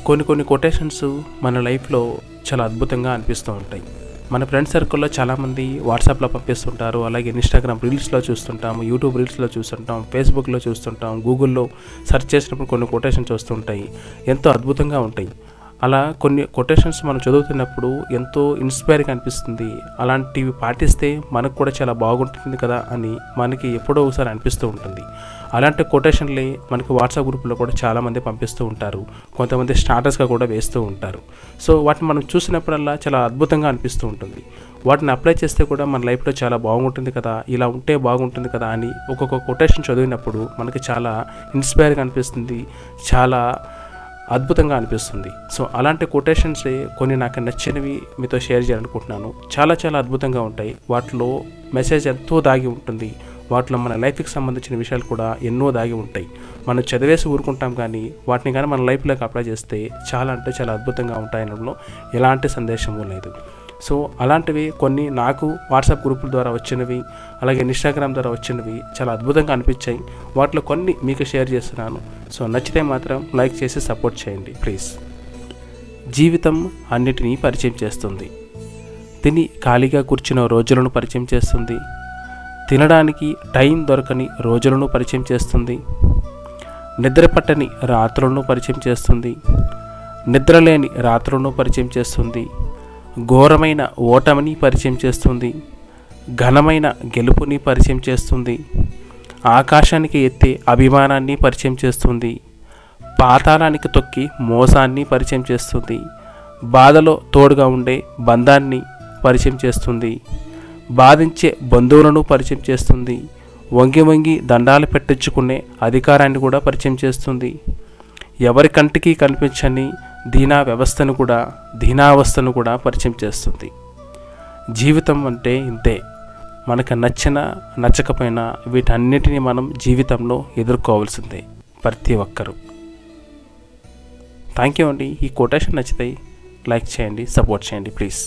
కొన్ని కొటేషన్స్ మన లైఫ్లో చాలా అద్భుతంగా అనిపిస్తూ ఉంటాయి. మన ఫ్రెండ్ సర్కిల్లో చాలామంది వాట్సాప్లో పంపిస్తుంటారు, అలాగే ఇన్స్టాగ్రామ్ రీల్స్లో చూస్తుంటాము, యూట్యూబ్ రీల్స్లో చూస్తుంటాం, ఫేస్బుక్లో చూస్తుంటాం, గూగుల్లో సెర్చ్ చేసినప్పుడు కొన్ని కొటేషన్స్ వస్తుంటాయి, ఎంతో అద్భుతంగా ఉంటాయి. అలా కొన్ని కొటేషన్స్ మనం చదువుతున్నప్పుడు ఎంతో ఇన్స్పైర్గా అనిపిస్తుంది. అలాంటివి పాటిస్తే మనకు కూడా చాలా బాగుంటుంది కదా అని మనకి ఎప్పుడో ఒకసారి అనిపిస్తూ ఉంటుంది. అలాంటి కొటేషన్లే మనకి వాట్సాప్ గ్రూప్లో కూడా చాలామంది పంపిస్తూ ఉంటారు, కొంతమంది స్టాటస్గా కూడా వేస్తూ ఉంటారు. సో వాటిని మనం చూసినప్పుడల్లా చాలా అద్భుతంగా అనిపిస్తూ ఉంటుంది. వాటిని అప్లై చేస్తే కూడా మన లైఫ్లో చాలా బాగుంటుంది కదా, ఇలా ఉంటే బాగుంటుంది కదా అని ఒక్కొక్క కొటేషన్ చదివినప్పుడు మనకి చాలా ఇన్స్పైర్గా అనిపిస్తుంది, చాలా అద్భుతంగా అనిపిస్తుంది. సో అలాంటి కొటేషన్సే కొన్ని నాకు నచ్చినవి మీతో షేర్ చేయాలనుకుంటున్నాను. చాలా అద్భుతంగా ఉంటాయి. వాటిలో మెసేజ్ ఎంతో దాగి ఉంటుంది. వాటిలో మన లైఫ్కి సంబంధించిన విషయాలు కూడా ఎన్నో దాగి ఉంటాయి. మనం చదివేసి ఊరుకుంటాం, కానీ వాటిని కానీ మన లైఫ్లోకి అప్లై చేస్తే చాలా అద్భుతంగా ఉంటాయనడంలో ఎలాంటి సందేశము లేదు. సో అలాంటివి కొన్ని నాకు వాట్సాప్ గ్రూపుల ద్వారా వచ్చినవి, అలాగే ఇన్స్టాగ్రామ్ ద్వారా వచ్చినవి చాలా అద్భుతంగా అనిపించాయి. వాటిలో కొన్ని మీకు షేర్ చేస్తున్నాను. సో నచ్చితే మాత్రం లైక్ చేసి సపోర్ట్ చేయండి ప్లీజ్. జీవితం అన్నిటినీ పరిచయం చేస్తుంది. తిని ఖాళీగా కూర్చున్న రోజులను పరిచయం చేస్తుంది. తినడానికి టైం దొరకని రోజులను పరిచయం చేస్తుంది. నిద్ర పట్టని రాత్రులను పరిచయం చేస్తుంది. నిద్రలేని రాత్రులను పరిచయం చేస్తుంది. ఘోరమైన ఓటమిని పరిచయం చేస్తుంది. ఘనమైన గెలుపుని పరిచయం చేస్తుంది. ఆకాశానికి ఎత్తే అభిమానాన్ని పరిచయం చేస్తుంది. పాతాళానికి తొక్కి మోసాన్ని పరిచయం చేస్తుంది. బాధలో తోడుగా ఉండే బంధాన్ని పరిచయం చేస్తుంది. బాధించే బంధువులను పరిచయం చేస్తుంది. వంగి దండాలు పెట్టించుకునే అధికారాన్ని కూడా పరిచయం చేస్తుంది. ఎవరి కంటికి కనిపించని దీనావస్థను కూడా పరిచయం చేస్తుంది. జీవితం అంటే ఇంతే. మనకు నచ్చకపోయినా వీటన్నిటిని మనం జీవితంలో ఎదుర్కోవాల్సిందే ప్రతి ఒక్కరూ. థ్యాంక్ యూ అండి. ఈ కొటేషన్ నచ్చితే లైక్ చేయండి, సపోర్ట్ చేయండి ప్లీజ్.